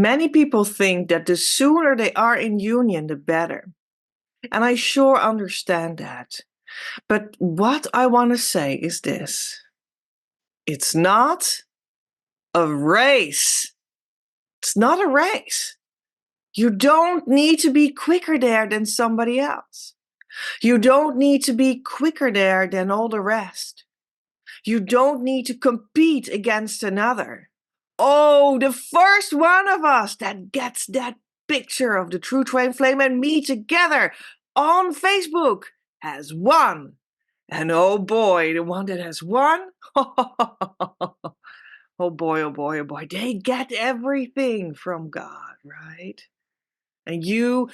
Many people think that the sooner they are in union, the better. And I sure understand that. But what I want to say is this: it's not a race. It's not a race. You don't need to be quicker there than somebody else. You don't need to be quicker there than all the rest. You don't need to compete against another. Oh, the first one of us that gets that picture of the true twin flame and me together on Facebook has won. And oh boy, the one that has won, oh boy, oh boy, oh boy, they get everything from God, right? And you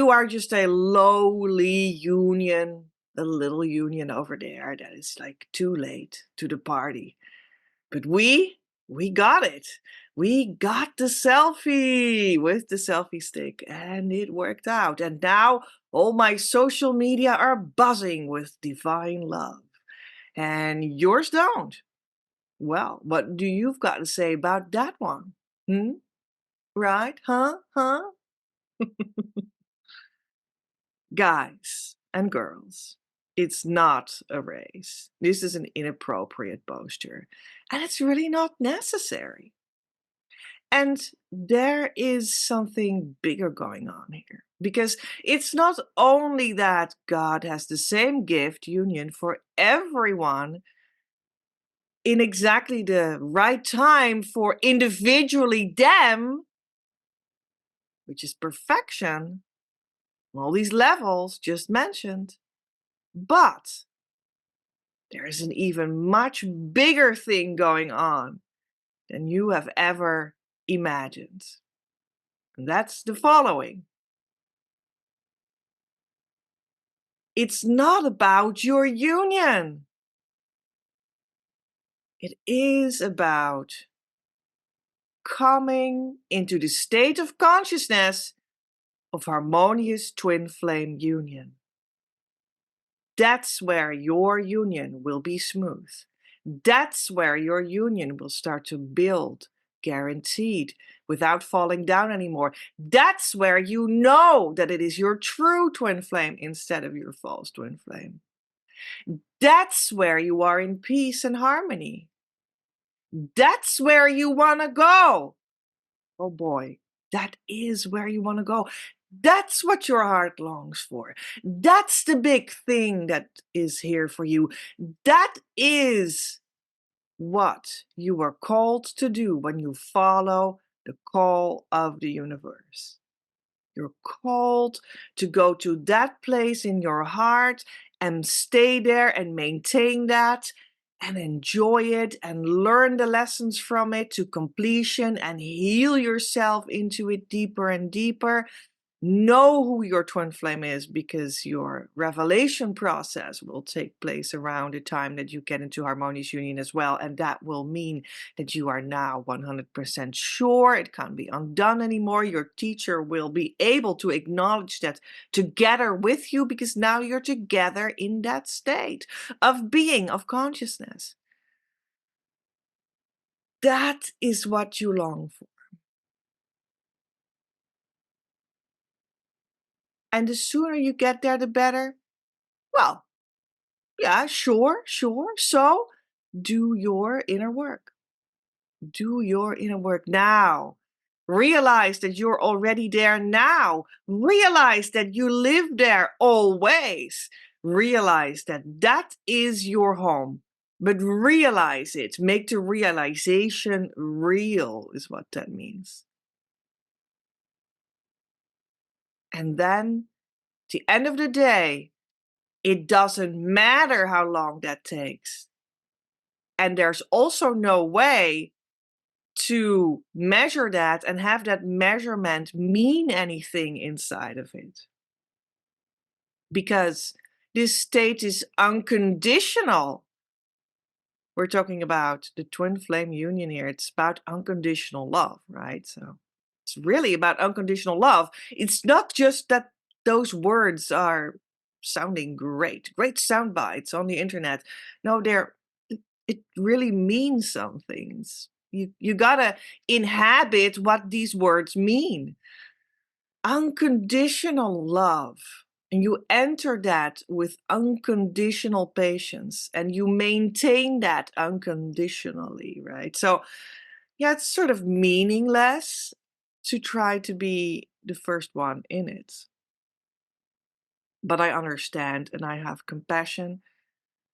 are just a lowly union, a little union over there that is like too late to the party. But we got it. We got the selfie with the selfie stick and it worked out. And now all my social media are buzzing with divine love. And yours don't. Well, what do you've got to say about that one? Hmm? Right? Huh? Huh? Guys and girls, it's not a race. This is an inappropriate posture. And it's really not necessary. And there is something bigger going on here. Because it's not only that God has the same gift union for everyone in exactly the right time for individually them, which is perfection, all these levels just mentioned, but there is an even much bigger thing going on than you have ever imagined. And that's the following. It's not about your union. It is about coming into the state of consciousness of harmonious twin flame union. That's where your union will be smooth. That's where your union will start to build, guaranteed, without falling down anymore. That's where you know that it is your true twin flame instead of your false twin flame. That's where you are in peace and harmony. That's where you want to go. Oh boy, that is where you want to go. That's what your heart longs for. That's the big thing that is here for you. That is what you are called to do when you follow the call of the universe. You're called to go to that place in your heart and stay there and maintain that and enjoy it and learn the lessons from it to completion and heal yourself into it deeper and deeper. Know who your twin flame is, because your revelation process will take place around the time that you get into harmonious union as well. And that will mean that you are now 100% sure it can't be undone anymore. Your teacher will be able to acknowledge that together with you, because now you're together in that state of being, of consciousness. That is what you long for. And the sooner you get there, the better. Well, yeah, sure. So do your inner work. Do your inner work now. Realize that you're already there now. Realize that you live there always. Realize that that is your home. But realize it. Make the realization real is what that means. And then, at the end of the day, it doesn't matter how long that takes. And there's also no way to measure that and have that measurement mean anything inside of it. Because this state is unconditional. We're talking about the twin flame union here. It's about unconditional love, right? So it's really about unconditional love. It's not just that those words are sounding great sound bites on the internet. No, it really means some things. You gotta inhabit what these words mean. Unconditional love. And you enter that with unconditional patience and you maintain that unconditionally, right? So, yeah, it's sort of meaningless to try to be the first one in it. But I understand and I have compassion.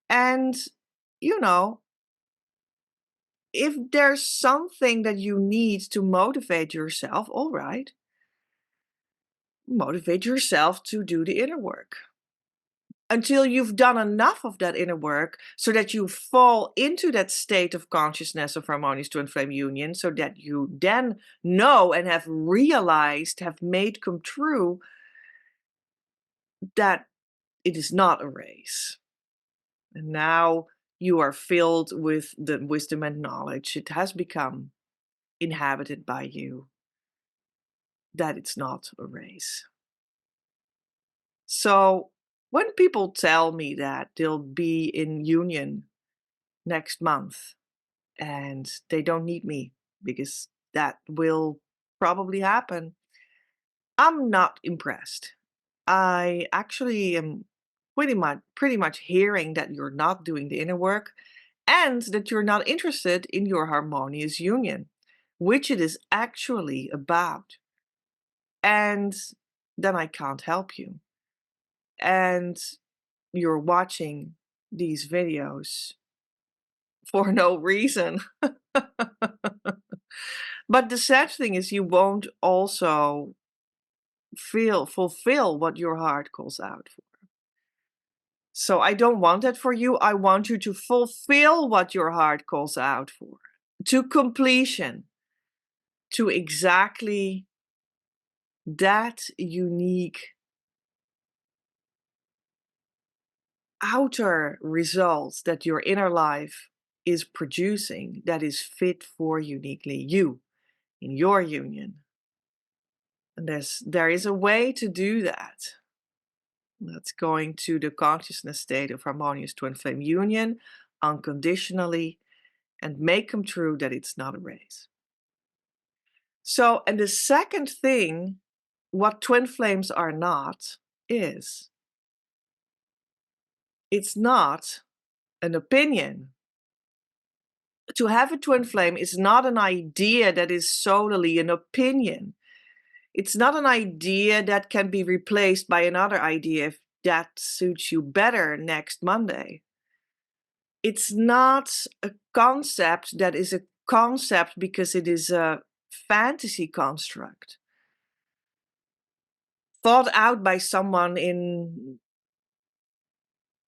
And, you know, if there's something that you need to motivate yourself, all right, motivate yourself to do the inner work until you've done enough of that inner work so that you fall into that state of consciousness of harmonious twin flame union, so that you then know and have realized, have made come true that it is not a race. And now you are filled with the wisdom and knowledge. It has become inhabited by you, that it's not a race. So when people tell me that they'll be in union next month and they don't need me because that will probably happen, I'm not impressed. I actually am pretty much hearing that you're not doing the inner work and that you're not interested in your harmonious union, which it is actually about. And then I can't help you. And you're watching these videos for no reason. But the sad thing is you won't also fulfill what your heart calls out for. So I don't want that for you. I want you to fulfill what your heart calls out for, to completion, to exactly that unique outer results that your inner life is producing that is fit for uniquely you in your union. And there is a way to do that. That's going to the consciousness state of harmonious twin flame union unconditionally and make come true that it's not a race. So, and the second thing, what twin flames are not, is it's not an opinion. To have a twin flame is not an idea that is solely an opinion. It's not an idea that can be replaced by another idea if that suits you better next Monday. It's not a concept that is a concept because it is a fantasy construct thought out by someone in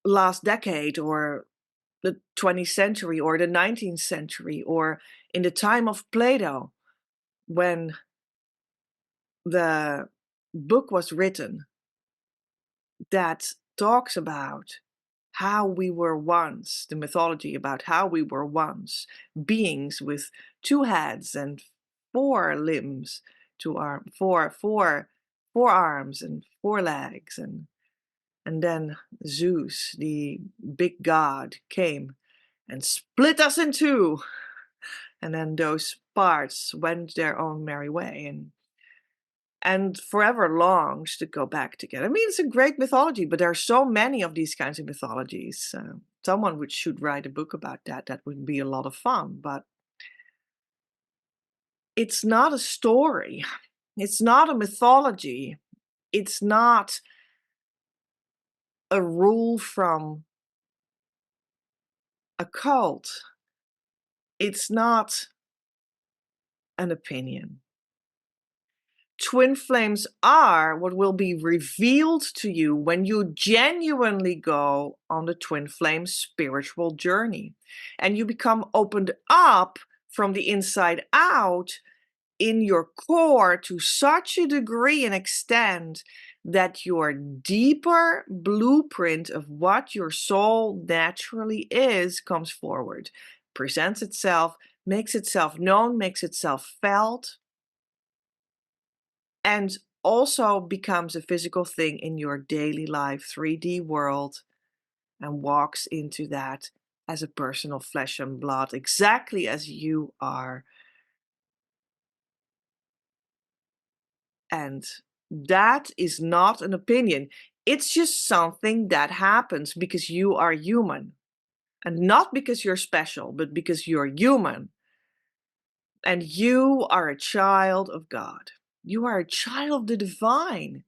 last decade or the 20th century or the 19th century or in the time of Plato when the book was written that talks about how we were once, the mythology about how we were once beings with two heads and four limbs, four arms and four legs, and then Zeus, the big god, came and split us in two, and then those parts went their own merry way and forever longed to go back together. I mean, it's a great mythology, but there are so many of these kinds of mythologies. Someone should write a book about that. That would be a lot of fun, but it's not a story. It's not a mythology. It's not a rule from a cult. It's not an opinion. Twin flames are what will be revealed to you when you genuinely go on the twin flame spiritual journey and you become opened up from the inside out in your core to such a degree and extent that your deeper blueprint of what your soul naturally is comes forward, presents itself, makes itself known, makes itself felt, and also becomes a physical thing in your daily life, 3D world, and walks into that as a person of flesh and blood, exactly as you are. And that is not an opinion. It's just something that happens because you are human. And not because you're special, but because you're human. And you are a child of God. You are a child of the divine.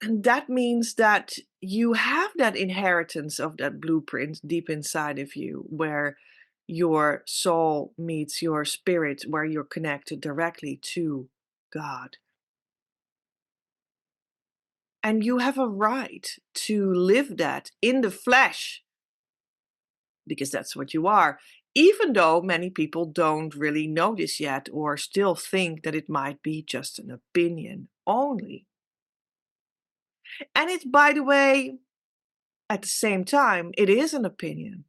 And that means that you have that inheritance of that blueprint deep inside of you, where your soul meets your spirit, where you're connected directly to God. And you have a right to live that in the flesh, because that's what you are, even though many people don't really know this yet or still think that it might be just an opinion only. And it's, by the way, at the same time, it is an opinion.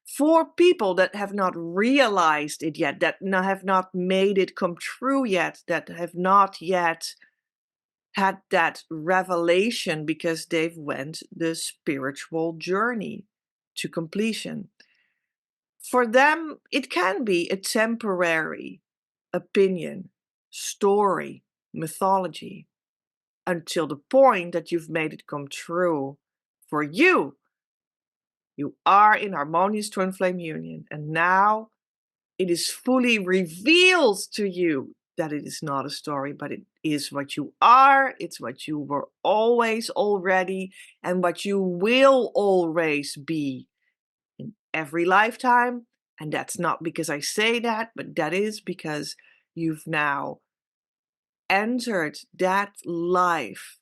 For people that have not realized it yet, that have not made it come true yet, that have not yet had that revelation because they've went the spiritual journey to completion. For them, it can be a temporary opinion, story, mythology, until the point that you've made it come true for you. You are in harmonious twin flame union, and now it is fully revealed to you that it is not a story, but it is what you are. It's what you were always already, and what you will always be in every lifetime. And that's not because I say that, but that is because you've now entered that life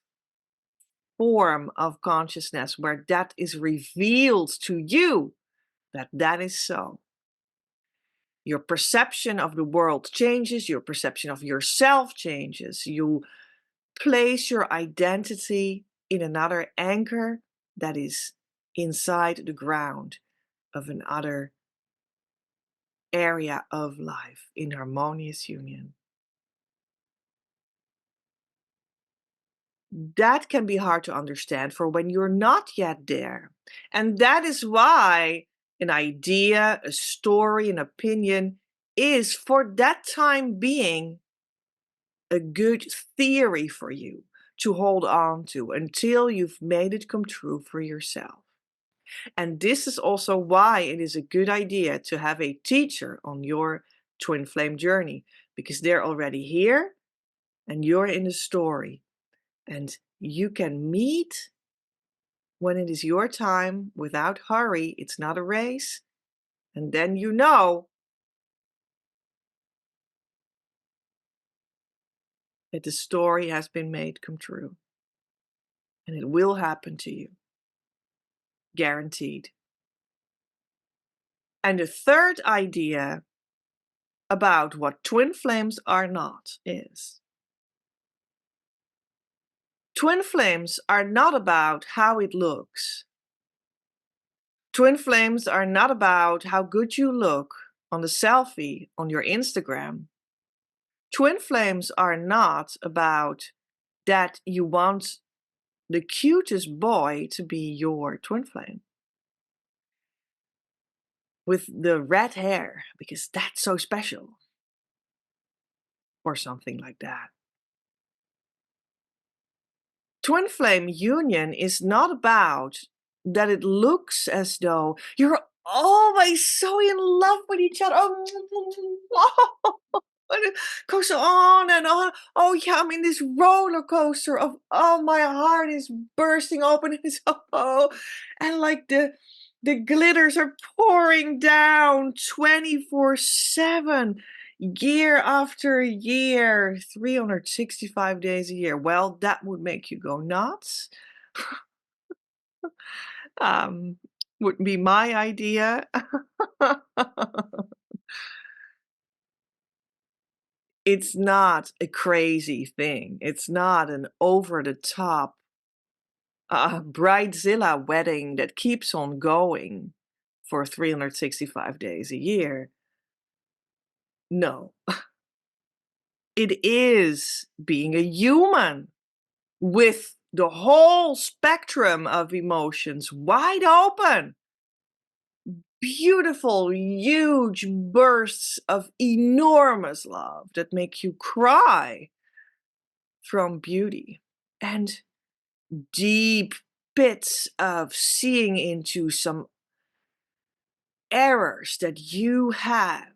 form of consciousness where that is revealed to you that that is so. Your perception of the world changes, your perception of yourself changes. You place your identity in another anchor that is inside the ground of another area of life in harmonious union. That can be hard to understand for when you're not yet there. And that is why an idea, a story, an opinion is for that time being a good theory for you to hold on to until you've made it come true for yourself. And this is also why it is a good idea to have a teacher on your twin flame journey, because they're already here and you're in the story. And you can meet when it is your time without hurry. It's not a race. And then you know that the story has been made come true. And it will happen to you. Guaranteed. And the third idea about what twin flames are not is twin flames are not about how it looks. Twin flames are not about how good you look on the selfie on your Instagram. Twin flames are not about that you want the cutest boy to be your twin flame with the red hair because that's so special or something like that. Twin flame union is not about that it looks as though you're always so in love with each other. Oh, and it goes on and on. Oh yeah, I'm in this roller coaster of, oh, my heart is bursting open and it's, oh, and like the glitters are pouring down 24/7, year after year, 365 days a year. Well, that would make you go nuts. Um, Wouldn't be my idea. It's not a crazy thing. It's not an over the top bridezilla wedding that keeps on going for 365 days a year. No, it is being a human with the whole spectrum of emotions wide open. beautiful, huge bursts of enormous love that make you cry from beauty, and deep pits of seeing into some errors that you have,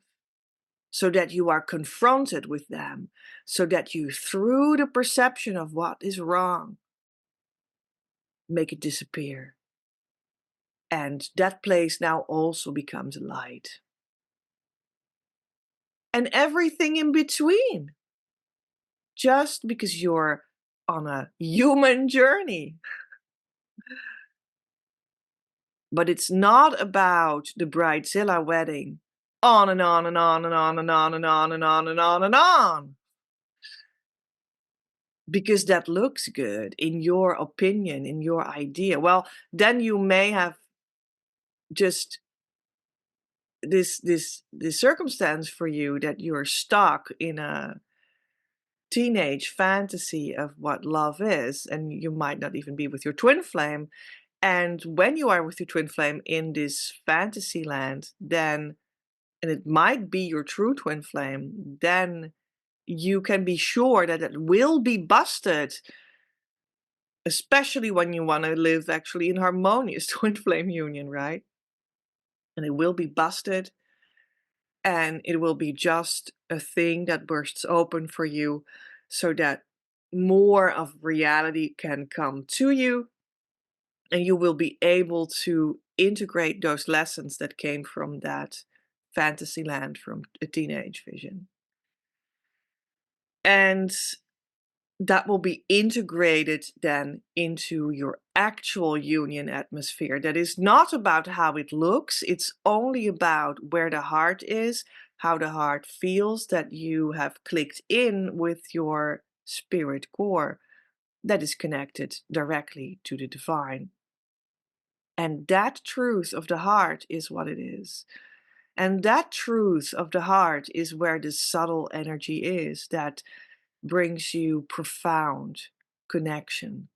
so that you are confronted with them, so that you, through the perception of what is wrong, make it disappear. And that place now also becomes light. And everything in between, just because you're on a human journey. But it's not about the bridezilla wedding. On and on and on and on and on and on and on and on and on. Because that looks good in your opinion, in your idea. Well, then you may have just this circumstance for you that you're stuck in a teenage fantasy of what love is, and you might not even be with your twin flame. And when you are with your twin flame in this fantasy land, then, and it might be your true twin flame, then you can be sure that it will be busted, especially when you want to live actually in harmonious twin flame union, right? And it will be busted, and it will be just a thing that bursts open for you so that more of reality can come to you, and you will be able to integrate those lessons that came from that fantasy land from a teenage vision. And that will be integrated then into your actual union atmosphere. That is not about how it looks, it's only about where the heart is, how the heart feels, that you have clicked in with your spirit core that is connected directly to the divine. And that truth of the heart is what it is. And that truth of the heart is where the subtle energy is that brings you profound connection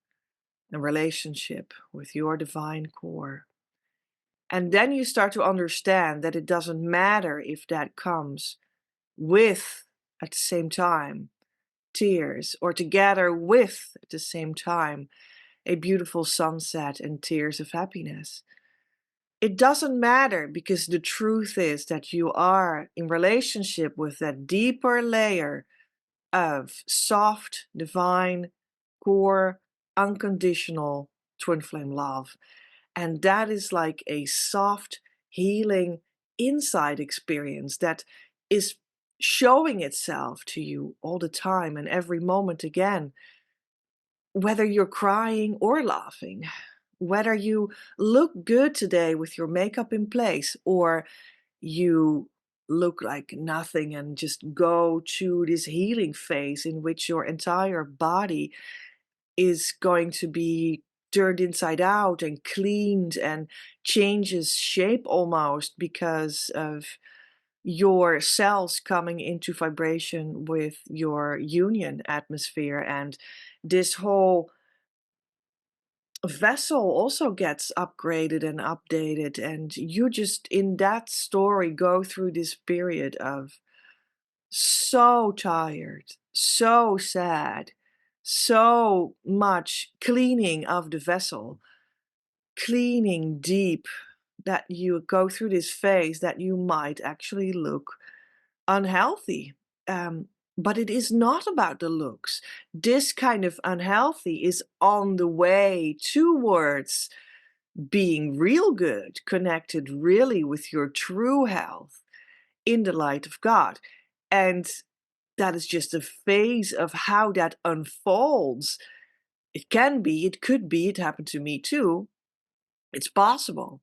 and relationship with your divine core. And then you start to understand that it doesn't matter if that comes with, at the same time, tears, or together with, at the same time, a beautiful sunset and tears of happiness. It doesn't matter, because the truth is that you are in relationship with that deeper layer of soft, divine, core, unconditional twin flame love. And that is like a soft, healing inside experience that is showing itself to you all the time and every moment again, whether you're crying or laughing, whether you look good today with your makeup in place, or you look like nothing and just go to this healing phase in which your entire body is going to be turned inside out and cleaned and changes shape almost because of your cells coming into vibration with your union atmosphere. And this whole vessel also gets upgraded and updated, and you just in that story go through this period of so tired, so sad, so much cleaning of the vessel, cleaning deep, that you go through this phase that you might actually look unhealthy. But it is not about the looks. This kind of unhealthy is on the way towards being real good, connected really with your true health in the light of God. And that is just a phase of how that unfolds. It can be, it could be, it happened to me too. It's possible.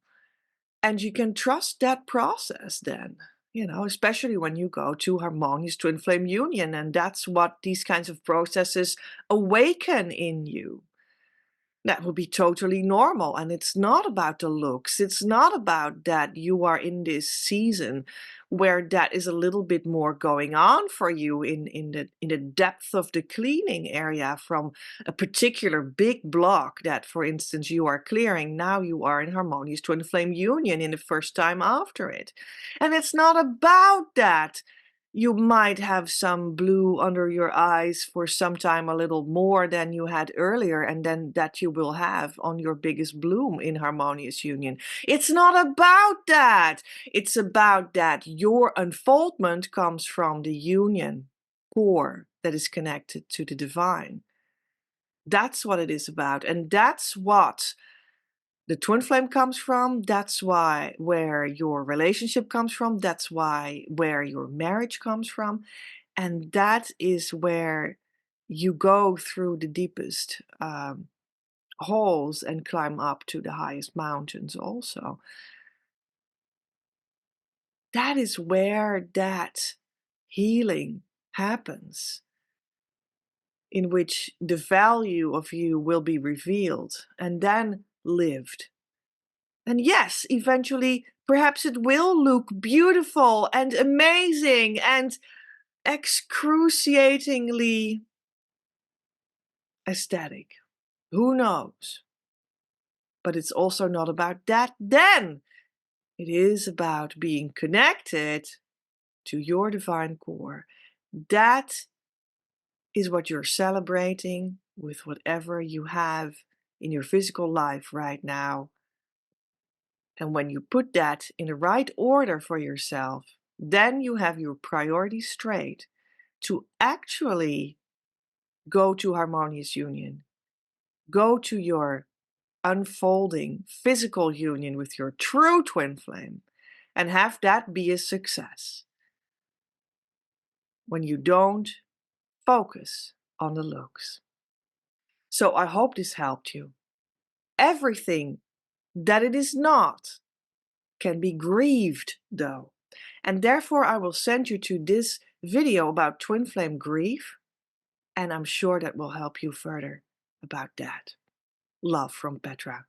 And you can trust that process then, especially when you go to harmonious twin flame union. And that's what these kinds of processes awaken in you. That would be totally normal. And it's not about the looks. It's not about that you are in this season where that is a little bit more going on for you in the depth of the cleaning area from a particular big block that, for instance, you are clearing. Now you are in harmonious twin flame union in the first time after it. And it's not about that. You might have some blue under your eyes for some time, a little more than you had earlier, and then that you will have on your biggest bloom in harmonious union. It's not about that. It's about that your unfoldment comes from the union core that is connected to the divine. That's what it is about. And that's what the twin flame comes from. That's why where your relationship comes from. That's why where your marriage comes from. And that is where you go through the deepest holes and climb up to the highest mountains also. That is where that healing happens, in which the value of you will be revealed and then lived. And yes, eventually, perhaps it will look beautiful and amazing and excruciatingly aesthetic. Who knows? But it's also not about that then. It is about being connected to your divine core. That is what you're celebrating with whatever you have in your physical life right now. And when you put that in the right order for yourself, then you have your priorities straight to actually go to harmonious union. Go to your unfolding physical union with your true twin flame and have that be a success. When you don't focus on the looks. So I hope this helped you. Everything that it is not can be grieved though. And therefore I will send you to this video about twin flame grief, and I'm sure that will help you further about that. Love from Petra.